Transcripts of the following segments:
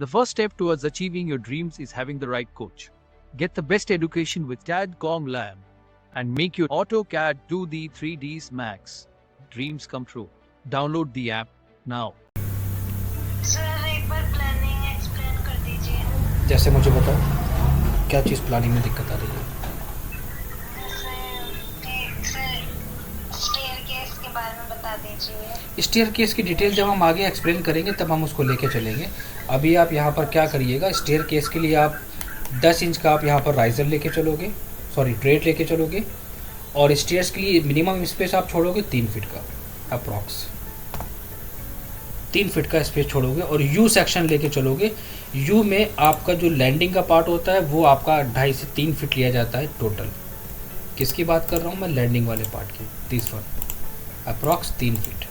The first step towards achieving your dreams is having the right coach. Get the best education with TADCOM Lab and make your AutoCAD 2D 3Ds Max dreams come true. Download the app now. Sir एक बार planning explain कर दीजिए। जैसे मुझे बताओ क्या चीज़ planning में दिक्कत आ रही है? स्टेयरकेस के बारे में बता दीजिए। स्टेयरकेस की डिटेल जब हम आगे एक्सप्लेन करेंगे तब हम उसको लेके चलेंगे। अभी आप यहाँ पर क्या करिएगा, स्टेयरकेस के लिए आप 10 इंच का आप यहाँ पर राइजर लेके चलोगे, ट्रेड लेके चलोगे, और स्टेयर्स के लिए मिनिमम स्पेस आप छोड़ोगे 3 फीट का, अप्रॉक्स 3 फीट का स्पेस छोड़ोगे, और यू सेक्शन लेके चलोगे। यू में आपका जो लैंडिंग का पार्ट होता है वो आपका 2.5 से 3 फीट लिया जाता है टोटल। किसकी बात कर रहा हूँ मैं? लैंडिंग वाले पार्ट की। 30 feet approx 3 feet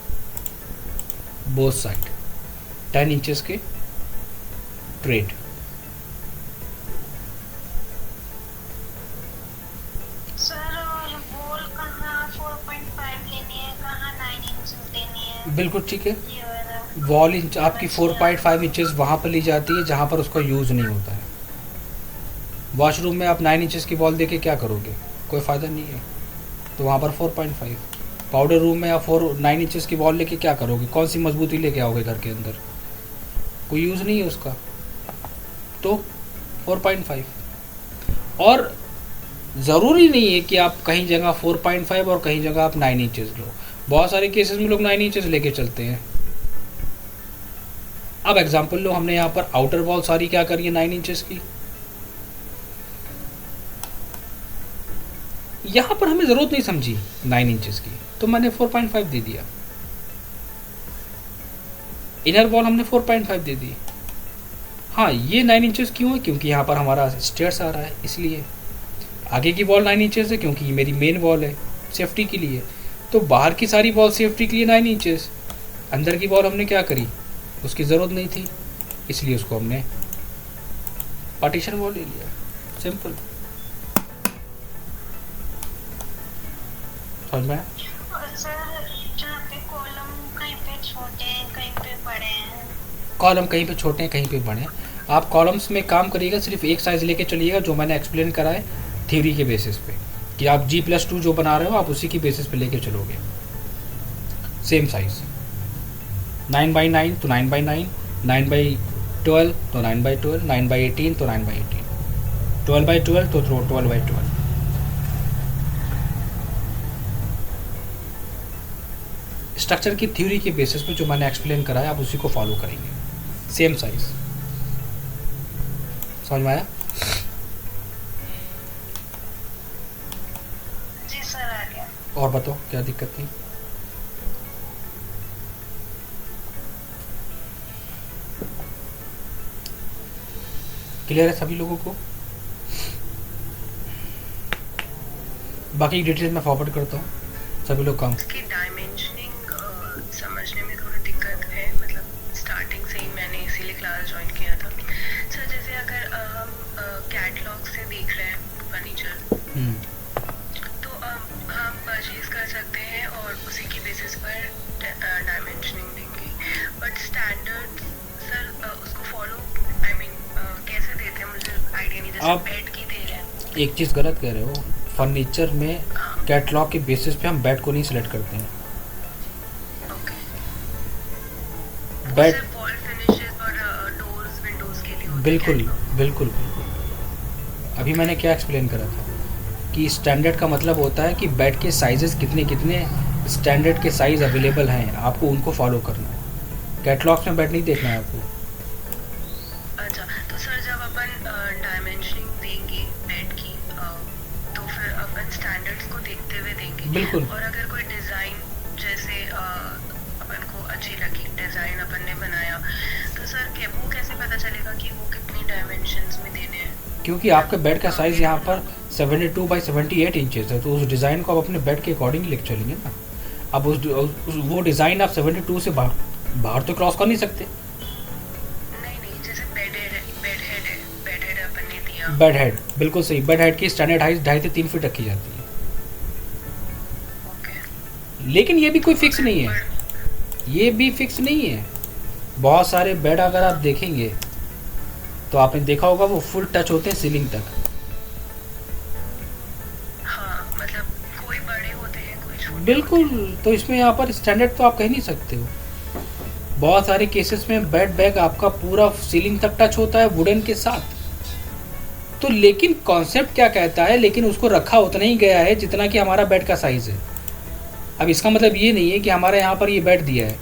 both side, 10 inches के ट्रेड। सर और वॉल कहाँ 4.5 लेनी है, कहाँ 9 इंच लेनी है? बिल्कुल ठीक है। ये वाला वॉल इंच आपकी 4.5 इंचेस वहाँ पर ली जाती है जहाँ पर उसका यूज़ नहीं होता है। वॉशरूम में आप 9 इंचेस की वॉल देके क्या करोगे? कोई फ़ायदा नहीं है, तो वहाँ पर 4.5। पाउडर रूम में आप 9 इंचेस की वॉल लेके क्या करोगे? कौन सी मजबूती लेके आओगे घर के अंदर? कोई यूज़ नहीं है उसका, तो 4.5। और ज़रूरी नहीं है कि आप कहीं जगह 4.5 और कहीं जगह आप 9 इंचेस लो। बहुत सारे केसेस में लोग 9 इंचेस लेके चलते हैं। अब एग्जांपल लो, हमने यहाँ पर आउटर वॉल सारी क्या करी है 9 इंचेस की। यहाँ पर हमें ज़रूरत नहीं समझी 9 इंचेस की, तो मैंने 4.5 दे दिया। इनर वॉल हमने 4.5 दे दी। हाँ, ये 9 इंचेस क्यों है? क्योंकि यहाँ पर हमारा स्टेयर्स आ रहा है, इसलिए। आगे की वॉल 9 इंचेस है क्योंकि ये मेरी मेन वॉल है सेफ्टी के लिए, तो बाहर की सारी वॉल सेफ्टी के लिए 9 इंचेस। अंदर की वॉल हमने क्या करी, उसकी ज़रूरत नहीं थी, इसलिए उसको हमने पार्टीशन वॉल ले लिया। सिंपल, समझ में आया? और सर जहाँ पे कॉलम कहीं पे छोटे हैं कहीं पे बड़े हैं। कॉलम कहीं पे छोटे हैं कहीं पे बड़े हैं। आप कॉलम्स में काम करिएगा, सिर्फ एक साइज़ लेके चलिएगा जो मैंने एक्सप्लेन करा है थ्योरी के बेसिस पे, कि आप G+2 जो बना रहे हो आप उसी की बेसिस पे लेके चलोगे। सेम साइज़ 9x9 तो 9x9, 9x12 तो 9x12, 9x18 तो 9x18, 12x12 तो 12x12। स्ट्रक्चर की थ्योरी के बेसिस पे जो मैंने एक्सप्लेन करा है आप उसी को फॉलो करेंगे। सेम साइज, समझ में आया? जी सर, आ गया। और बताओ क्या दिक्कत थी? क्लियर है सभी लोगों को? बाकी डिटेल मैं फॉरवर्ड करता हूँ, सभी लोग काम। इसकी डायमेंशनिंग समझने में थोड़ी दिक्कत है, मतलब स्टार्टिंग से ही मैंने इसीलिए क्लास ज्वाइन किया था। सर जैसे अगर हम कैटलॉग से देख रहे हैं फर्नीचर, तो हम परचेज कर सकते हैं और उसी की बेसिस पर डायमेंशनिंग देंगे, बट स्टैंडर्ड सर उसको फॉलो कैसे देते हैं? मुझे आइडिया नहीं। जैसे आप बेड की दे रहे हैं। एक चीज़ गलत कह रहे हो। फर्नीचर में कैटलॉग के बेसिस पे हम बेड को नहीं सिलेक्ट करते हैं। बेड वॉल फिनिशेस और डोर्स विंडोज के लिए होते हैं बिल्कुल कैटलॉग। बिल्कुल बिल्कुल। अभी मैंने क्या एक्सप्लेन करा था कि स्टैंडर्ड का मतलब होता है कि बेड के साइजेस कितने कितने स्टैंडर्ड के साइज़ अवेलेबल हैं, आपको उनको फॉलो करना है। कैटलॉग्स में बेड नहीं देखना है आपको। अच्छा, तो सर जब अपन डायमेंशनिंग देंगे बेड की, तो फिर अपन स्टैंडर्ड्स को देखते हुए देंगे। बिल्कुल। और अगर कोई डिज़ाइन जैसे अपन को अच्छी लगी, डिज़ाइन अपन ने बनाया, तो सर वो कैसे पता चलेगा कि वो कितनी डायमेंशंस में देने हैं? क्योंकि आपका बेड का साइज़ यहाँ पर 72x78 इंचेस है, तो उस डिज़ाइन को आप अपने बेड के अकॉर्डिंग लिख चलेंगे ना। अब वो डिज़ाइन आप 72 से बाहर तो क्रॉस कर नहीं सकते। नहीं, जैसे बेड हेड अपन ने दिया। बेड हेड बिल्कुल सही। बेड हेड की स्टैंडर्ड हाइट 2.5 से 3 फीट रखी जाती है, ओके। लेकिन ये भी कोई फिक्स नहीं है। ये भी फिक्स नहीं है। बहुत सारे बेड अगर आप देखेंगे तो आपने देखा होगा वो फुल टच होते हैं सीलिंग तक। हाँ, मतलब कोई बड़े होते हैं, कोई छोटे बिल्कुल, तो इसमें यहाँ पर स्टैंडर्ड तो आप कह नहीं सकते हो। बहुत सारे केसेस में बेड बैग आपका पूरा सीलिंग तक टच होता है वुडन के साथ। तो लेकिन कॉन्सेप्ट क्या कहता है, लेकिन उसको रखा उतना ही गया है जितना कि हमारा बेड का साइज़ है। अब इसका मतलब ये नहीं है कि हमारे यहाँ पर ये बेड दिया है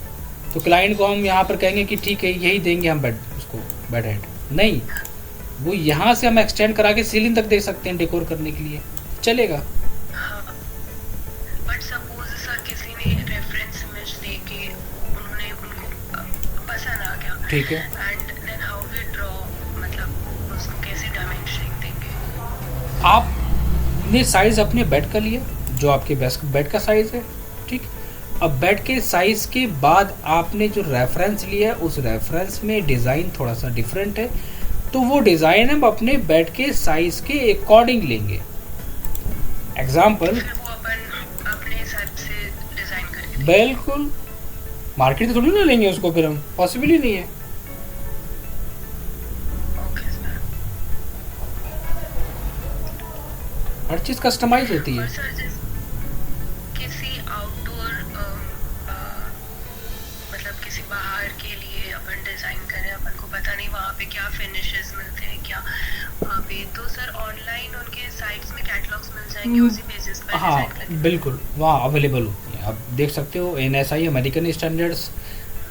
तो क्लाइंट को हम यहाँ पर कहेंगे कि ठीक है यही देंगे हम बेड, उसको बेड हेड नहीं, वो यहाँ से हम एक्सटेंड करा के सीलिंग तक दे सकते हैं डेकोर करने के लिए, चलेगा। बट सपोज सर किसी ने रेफरेंस इमेज दे के उन्होंने उनको पसंद आ गया, ठीक है, and then how we draw, मतलब उसको कैसे डायमेंशनिंग देंगे? आपने साइज़ अपने बेड का लिया जो आपके बेड का साइज़ है, ठीक। अब बेड के साइज़ के बाद आपने जो रेफरेंस लिया है उस रेफरेंस में डिज़ाइन थोड़ा सा डिफरेंट है, तो वो डिज़ाइन हम अपने बेड के साइज़ के अकॉर्डिंग लेंगे। एग्जाम्पल, फिर वो अपन अपने हिसाब से डिजाइन करके बिल्कुल, मार्केट से थोड़ी ना लेंगे उसको, फिर हम पॉसिबल ही नहीं है। Okay sir. हर चीज़ कस्टमाइज होती और है। सर किसी आउटडोर मतलब किसी बाहर के लिए अपन डिजाइन करें, अपन को पता नहीं वहाँ पे क्या फिनिशेस मिलते हैं क्या वहाँ पे, तो सर ऑनलाइन उनके साइट्स में कैटलॉग्स मिल जाएंगे उसी बेसिस पर हाँ डिजाइन करके? बिल्कुल, वहाँ अवेलेबल होती है, आप देख सकते हो। NSI अमेरिकन स्टैंडर्ड्स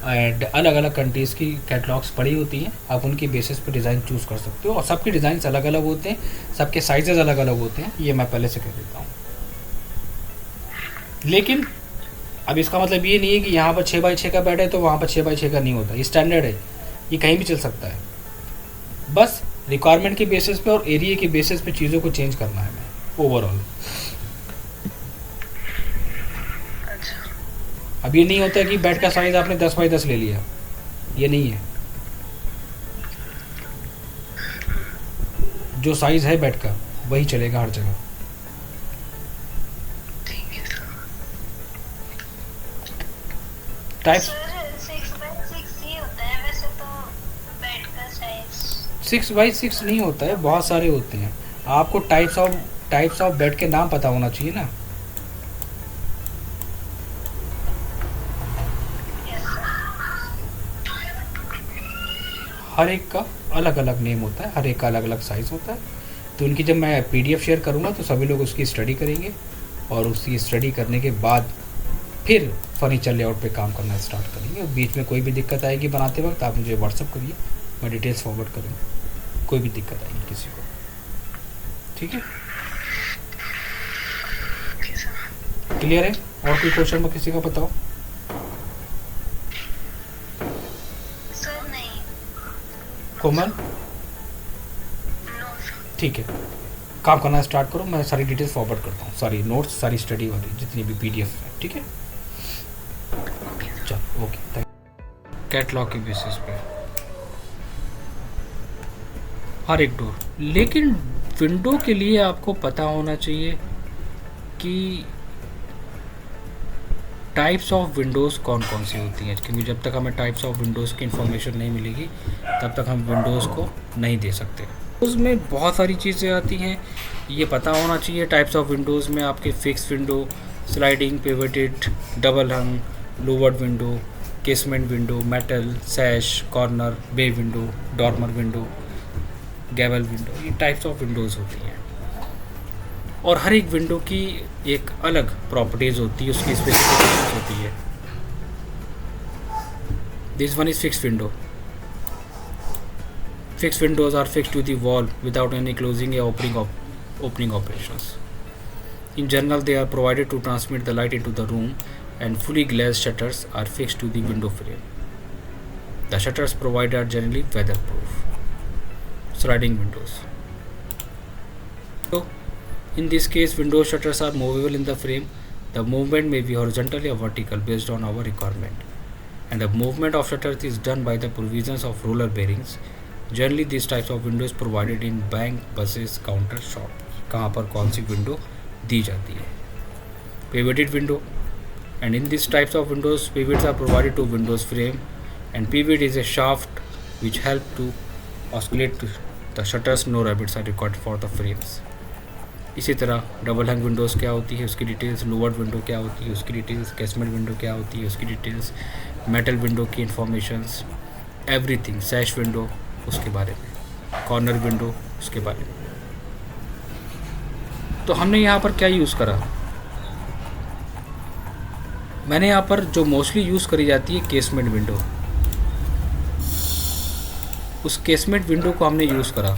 एंड अलग अलग कंट्रीज़ की कैटलॉग्स पड़ी होती हैं, आप उनकी बेसिस पे डिज़ाइन चूज़ कर सकते हो, और सबके डिज़ाइंस अलग अलग होते हैं, सबके साइजेस अलग अलग होते हैं, ये मैं पहले से कह देता हूँ। लेकिन अब इसका मतलब ये नहीं है कि यहाँ पर 6x6 का बेड है तो वहाँ पर 6x6 का नहीं होता, ये स्टैंडर्ड है, ये कहीं भी चल सकता है। बस रिक्वायरमेंट के बेसिस पे और एरिया के बेसिस पे चीज़ों को चेंज करना है मैं ओवरऑल। अच्छा, अब ये नहीं होता है कि बेड का साइज़ आपने 10x10 ले लिया, ये नहीं है। जो साइज़ है बेड का वही चलेगा हर जगह। ठीक है सर। टाइप सर 6x6 ही होता है वैसे तो बेड का साइज। 6x6 नहीं होता है, बहुत सारे होते हैं। आपको टाइप्स ऑफ बेड के नाम पता होना चाहिए ना। हर एक का अलग अलग नेम होता है, हर एक का अलग अलग साइज़ होता है। तो उनकी जब मैं PDF शेयर करूँगा तो सभी लोग उसकी स्टडी करेंगे, और उसकी स्टडी करने के बाद फिर फर्नीचर लेआउट पे काम करना स्टार्ट करेंगे। और बीच में कोई भी दिक्कत आएगी बनाते वक्त आप मुझे व्हाट्सअप करिए, मैं डिटेल्स फॉरवर्ड करूँगा, कोई भी दिक्कत आएगी किसी को, ठीक है। Okay sir. क्लियर है? और कोई क्वेश्चन में किसी का बताओ। सर नहीं। कोमल, नो सर। ठीक है, काम करना स्टार्ट करो, मैं सारी डिटेल्स फॉरवर्ड करता हूँ, सारी नोट्स, सारी स्टडी वाली जितनी भी PDF है, ठीक है। Okay sir. चलो ओके, थैंक। कैटलॉग के बेसिस पे हर एक डोर, लेकिन विंडो के लिए आपको पता होना चाहिए कि टाइप्स ऑफ विंडोज़ कौन कौन सी होती हैं, क्योंकि जब तक हमें टाइप्स ऑफ विंडोज़ की इन्फॉर्मेशन नहीं मिलेगी तब तक हम विंडोज़ को नहीं दे सकते। उसमें बहुत सारी चीज़ें आती हैं, ये पता होना चाहिए। टाइप्स ऑफ विंडोज़ में आपके fix window, sliding, pivoted, double hung, louvred window, casement window, metal, sash, corner, bay window, dormer window, gable window, ये टाइप्स ऑफ विंडोज़ होती हैं। और हर एक विंडो की एक अलग प्रॉपर्टीज़ होती है, उसकी स्पेसिफिकेशंस होती है। This one is fix window. Fixed windows are fixed to the wall without any closing or opening operations. In general, they are provided to transmit the light into the room, and fully glazed shutters are fixed to the window frame. The shutters provided are generally weatherproof. Sliding windows. So, in this case, window shutters are movable in the frame. The movement may be horizontal or vertical based on our requirement, and the movement of shutters is done by the provisions of roller bearings. Generally, these types of windows provided in bank, buses, counter, shop, कहाँ पर कौन सी window दी जाती है। Pivoted window, and in these types of windows, pivots are provided to windows frame, and pivot is a shaft which help to oscillate the shutters, no rabbets are required for the frames. इसी तरह double hang Windows क्या होती है उसकी details, lowered window क्या होती है उसकी डिटेल्स, कैसमेंट विंडो क्या होती है उसकी डिटेल्स, मेटल विंडो की इंफॉर्मेशंस, एवरीथिंग, सैश विंडो उसके बारे में, कॉर्नर विंडो उसके बारे में। तो हमने यहाँ पर क्या यूज़ करा, मैंने यहाँ पर जो मोस्टली यूज़ करी जाती है केसमेंट विंडो, उस केसमेंट विंडो को हमने यूज़ करा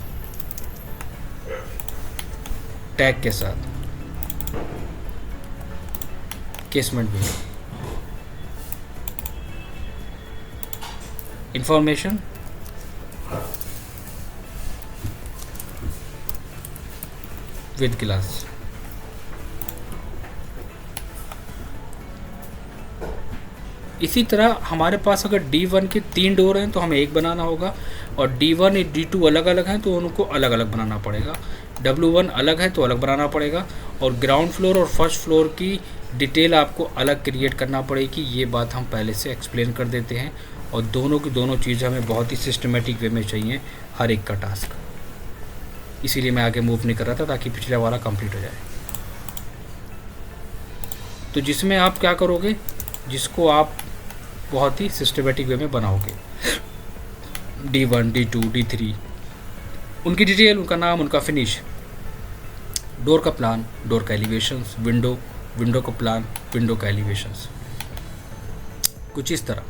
टैग के साथ, casement window information with glass. इसी तरह हमारे पास अगर D1 के 3 डोर हैं तो हमें एक बनाना होगा, और D1 और D2 अलग अलग हैं तो उनको अलग अलग बनाना पड़ेगा, W1 अलग है तो अलग बनाना पड़ेगा, और ग्राउंड फ्लोर और फर्स्ट फ्लोर की डिटेल आपको अलग क्रिएट करना पड़ेगी। ये बात हम पहले से एक्सप्लेन कर देते हैं, और दोनों की दोनों चीज़ें हमें बहुत ही सिस्टमेटिक वे में चाहिए हर एक का टास्क, इसीलिए मैं आगे मूव नहीं कर रहा था ताकि पिछला वाला कंप्लीट हो जाए। तो जिसमें आप क्या करोगे, जिसको आप बहुत ही सिस्टमेटिक वे में बनाओगे, D1, D2, D3, उनकी डिटेल, उनका नाम, उनका फिनिश, डोर का प्लान, डोर का एलिवेशंस, विंडो, विंडो का प्लान, विंडो का एलिवेशंस, कुछ इस तरह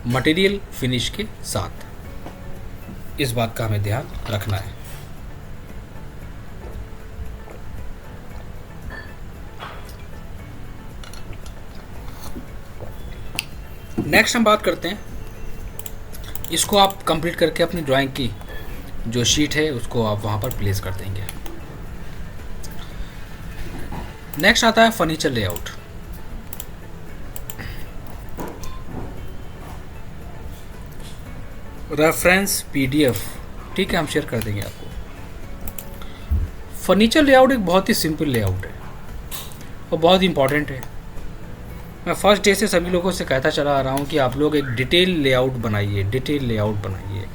मटेरियल फिनिश के साथ। इस बात का हमें ध्यान रखना है। नेक्स्ट हम बात करते हैं, इसको आप कंप्लीट करके अपनी ड्राइंग की जो शीट है उसको आप वहाँ पर प्लेस कर देंगे। नेक्स्ट आता है फर्नीचर लेआउट। रेफरेंस PDF, ठीक है, हम शेयर कर देंगे आपको। फर्नीचर लेआउट एक बहुत ही सिंपल लेआउट है और बहुत इंपॉर्टेंट है। मैं फर्स्ट डे से सभी लोगों से कहता चला आ रहा हूँ कि आप लोग एक डिटेल लेआउट बनाइए, डिटेल लेआउट बनाइए।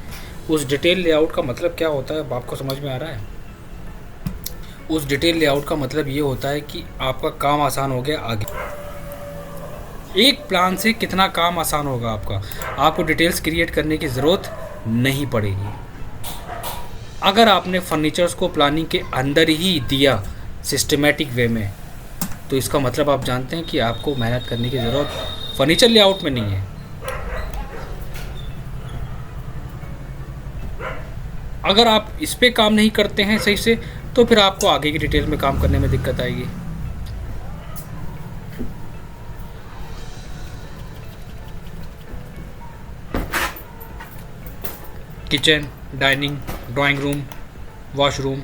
उस डिटेल लेआउट का मतलब क्या होता है आपको समझ में आ रहा है? उस डिटेल लेआउट का मतलब ये होता है कि आपका काम आसान हो गया आगे। एक प्लान से कितना काम आसान होगा आपका, आपको डिटेल्स क्रिएट करने की ज़रूरत नहीं पड़ेगी। अगर आपने फर्नीचर्स को प्लानिंग के अंदर ही दिया सिस्टमेटिक वे में, तो इसका मतलब आप जानते हैं कि आपको मेहनत करने की ज़रूरत फर्नीचर लेआउट में नहीं है। अगर आप इस पे काम नहीं करते हैं सही से, तो फिर आपको आगे की डिटेल में काम करने में दिक्कत आएगी। Kitchen, dining, drawing room, washroom,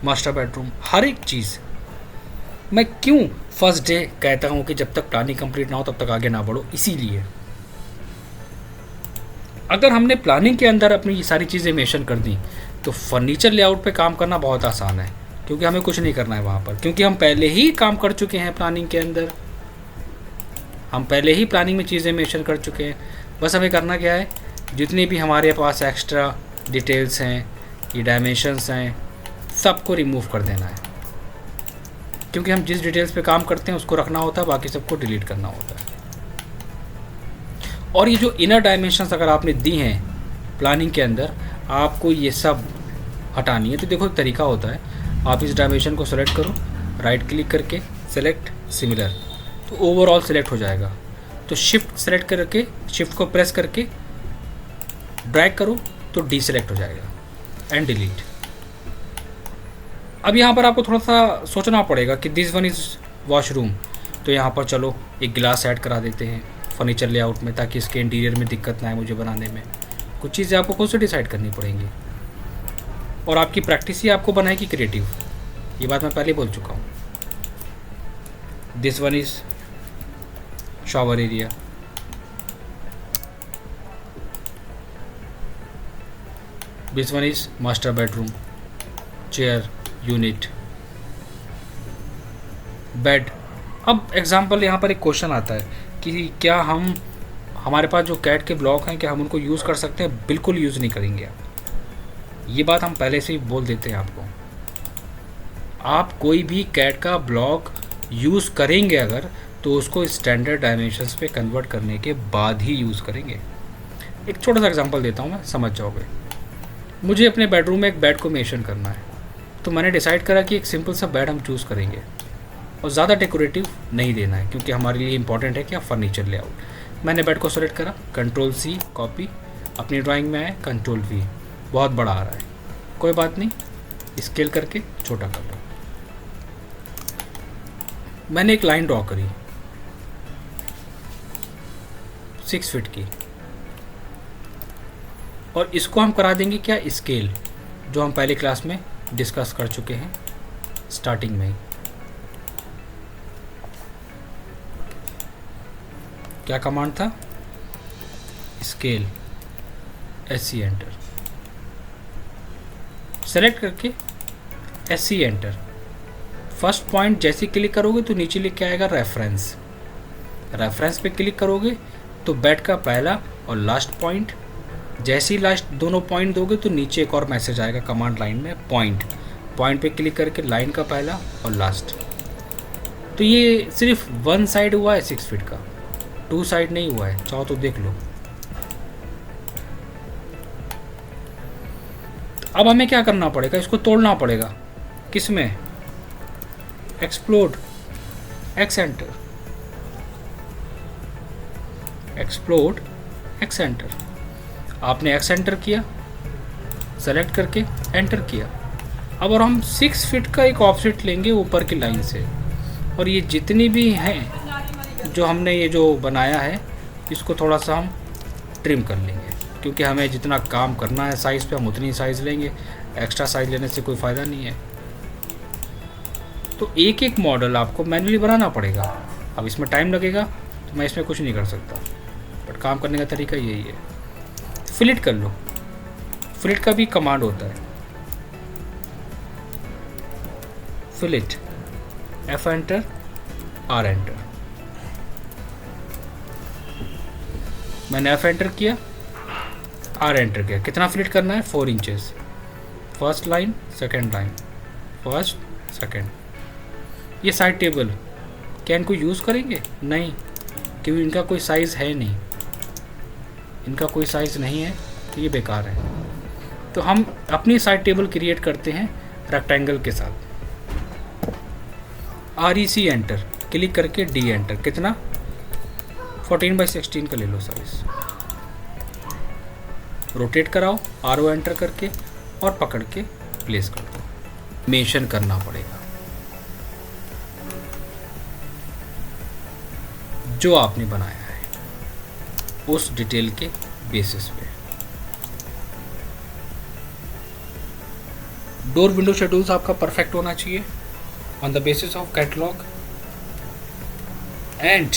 master bedroom, हर एक चीज़। मैं क्यों फर्स्ट डे कहता हूँ कि जब तक प्लानिंग कंप्लीट ना हो तब तक आगे ना बढ़ो, इसीलिए अगर हमने प्लानिंग के अंदर अपनी ये सारी चीज़ें मेंशन कर दी तो फर्नीचर लेआउट पे काम करना बहुत आसान है, क्योंकि हमें कुछ नहीं करना है वहाँ पर, क्योंकि हम पहले ही काम कर चुके हैं प्लानिंग के अंदर। हम पहले ही प्लानिंग में चीज़ें मेंशन कर चुके हैं। बस हमें करना क्या है, जितनी भी हमारे पास एक्स्ट्रा डिटेल्स हैं, ये डायमेंशंस हैं, सबको रिमूव कर देना है, क्योंकि हम जिस डिटेल्स पे काम करते हैं उसको रखना होता है, बाकी सबको डिलीट करना होता है। और ये जो इनर डायमेंशंस अगर आपने दी हैं प्लानिंग के अंदर, आपको ये सब हटानी है। तो देखो एक तरीका होता है, आप इस डायमेंशन को सेलेक्ट करो, राइट क्लिक करके सेलेक्ट सिमिलर, तो ओवरऑल सेलेक्ट हो जाएगा। तो शिफ्ट सेलेक्ट करके, शिफ्ट को प्रेस करके ड्रैग करो तो डीसेलेक्ट हो जाएगा एंड डिलीट। अब यहाँ पर आपको थोड़ा सा सोचना पड़ेगा कि दिस वन इज़ वॉशरूम, तो यहाँ पर चलो एक गिलास ऐड करा देते हैं फर्नीचर लेआउट में, ताकि इसके इंटीरियर में दिक्कत ना आए मुझे बनाने में। कुछ चीज़ें आपको खुद से डिसाइड करनी पड़ेंगी, और आपकी प्रैक्टिस ही आपको बनाएगी क्रिएटिव। ये बात मैं पहले बोल चुका हूँ। This one is shower area, this one is master bedroom, chair, unit, bed. अब एग्जांपल यहाँ पर एक क्वेश्चन आता है कि क्या हमारे पास जो कैट के ब्लॉक हैं क्या हम उनको यूज़ कर सकते हैं? बिल्कुल यूज़ नहीं करेंगे आप। ये बात हम पहले से ही बोल देते हैं आपको। आप कोई भी कैड का ब्लॉक यूज़ करेंगे अगर, तो उसको स्टैंडर्ड डायमेंशंस पे कन्वर्ट करने के बाद ही यूज़ करेंगे। एक छोटा सा एग्जांपल देता हूँ मैं, समझ जाओगे। मुझे अपने बेडरूम में एक बेड को मेंशन करना है, तो मैंने डिसाइड करा कि एक सिंपल सा बेड हम चूज़ करेंगे और ज़्यादा डेकोरेटिव नहीं देना है, क्योंकि हमारे लिए इंपॉर्टेंट है क्या, फर्नीचर लेआउट। मैंने बेड को सेलेक्ट करा, Ctrl+C कॉपी, अपनी ड्राइंग में आए Ctrl+V, बहुत बड़ा आ रहा है, कोई बात नहीं, स्केल करके छोटा कर लो। मैंने एक लाइन ड्रॉ करी 6 फीट की, और इसको हम करा देंगे क्या, स्केल, जो हम पहले क्लास में डिस्कस कर चुके हैं स्टार्टिंग में ही। क्या कमांड था, स्केल, SC एंटर, सेलेक्ट करके SC एंटर। फर्स्ट पॉइंट जैसे क्लिक करोगे तो नीचे लिख के आएगा रेफरेंस। रेफरेंस पे क्लिक करोगे तो बेड का पहला और लास्ट पॉइंट, जैसे ही लास्ट दोनों पॉइंट दोगे तो नीचे एक और मैसेज आएगा कमांड लाइन में, पॉइंट। पॉइंट पे क्लिक करके लाइन का पहला और लास्ट। तो ये सिर्फ 1 साइड हुआ है 6 फीट का, 2 साइड नहीं हुआ है, चाहो तो देख लो। तो अब हमें क्या करना पड़ेगा, इसको तोड़ना पड़ेगा, किस में, explode, X enter, explode X enter. आपने X एंटर किया, सेलेक्ट करके एंटर किया। अब और हम 6 फीट का एक ऑफसेट लेंगे ऊपर की लाइन से, और ये जितनी भी हैं जो हमने ये जो बनाया है, इसको थोड़ा सा हम ट्रिम कर लेंगे, क्योंकि हमें जितना काम करना है साइज़ पे हम उतनी साइज़ लेंगे, एक्स्ट्रा साइज़ लेने से कोई फ़ायदा नहीं है। तो एक एक मॉडल आपको मैन्युअली बनाना पड़ेगा। अब इसमें टाइम लगेगा तो मैं इसमें कुछ नहीं कर सकता, बट काम करने का तरीका यही है। फिलिट कर लो, फिलिट का भी कमांड होता है, फिलिट, F एंटर, R एंटर। मैंने F एंटर किया, R एंटर किया। कितना फिलिट करना है, 4 inches, first line, second line, first, second. ये साइड टेबल क्या इनको यूज़ करेंगे, नहीं, क्योंकि इनका कोई साइज़ है नहीं, इनका कोई साइज़ नहीं है, तो ये बेकार है। तो हम अपनी साइड टेबल क्रिएट करते हैं रेक्टेंगल के साथ। REC एंटर, क्लिक करके D एंटर। कितना, 14/16 का ले लो साइज। रोटेट कराओ, RO एंटर करके और पकड़ के प्लेस कर दो। मेंशन करना पड़ेगा जो आपने बनाया है उस डिटेल के बेसिस पे। डोर विंडो शेड्यूल्स आपका परफेक्ट होना चाहिए on the basis of catalogue and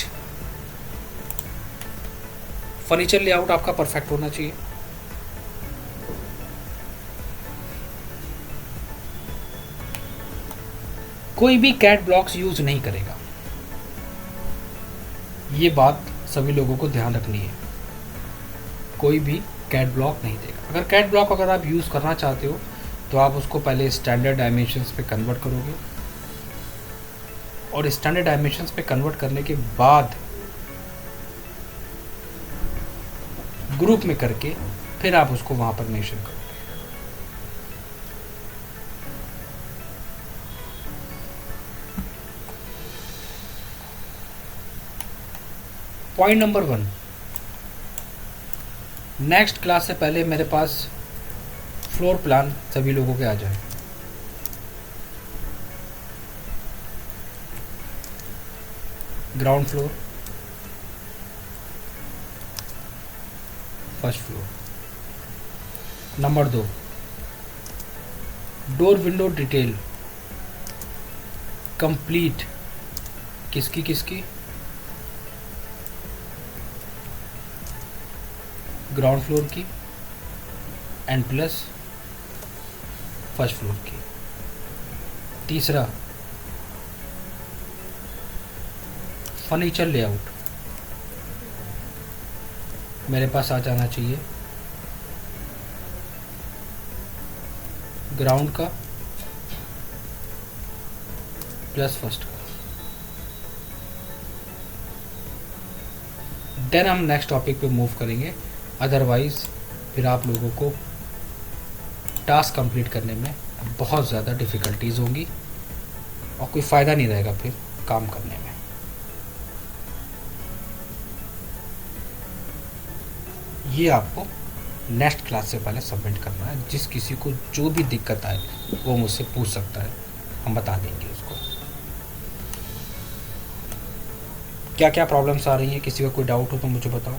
furniture layout आपका परफेक्ट होना चाहिए। कोई भी कैट ब्लॉक्स यूज नहीं करेगा, ये बात सभी लोगों को ध्यान रखनी है। कोई भी कैट ब्लॉक नहीं देगा। अगर कैट ब्लॉक अगर आप यूज़ करना चाहते हो तो आप उसको पहले स्टैंडर्ड डायमेंशंस पे कन्वर्ट करोगे, और स्टैंडर्ड डायमेंशंस पे कन्वर्ट करने के बाद ग्रुप में करके फिर आप उसको वहाँ पर मेंशन करोगे। पॉइंट नंबर 1, नेक्स्ट क्लास से पहले मेरे पास फ्लोर प्लान सभी लोगों के आ जाए। Ground floor, first floor. Number 2, door window detail complete, किसकी किसकी, ग्राउंड फ्लोर की एंड प्लस फर्स्ट फ्लोर की। तीसरा, फर्नीचर लेआउट मेरे पास आ जाना चाहिए ग्राउंड का प्लस फर्स्ट का। देन हम नेक्स्ट टॉपिक पे मूव करेंगे। अदरवाइज फिर आप लोगों को टास्क कंप्लीट करने में बहुत ज़्यादा डिफ़िकल्टीज होंगी और कोई फ़ायदा नहीं रहेगा फिर काम करने में। ये आपको नेक्स्ट क्लास से पहले सबमिट करना है। जिस किसी को जो भी दिक्कत आए वो मुझसे पूछ सकता है, हम बता देंगे उसको। क्या क्या प्रॉब्लम्स आ रही हैं, किसी का कोई डाउट हो तो मुझे बताओ।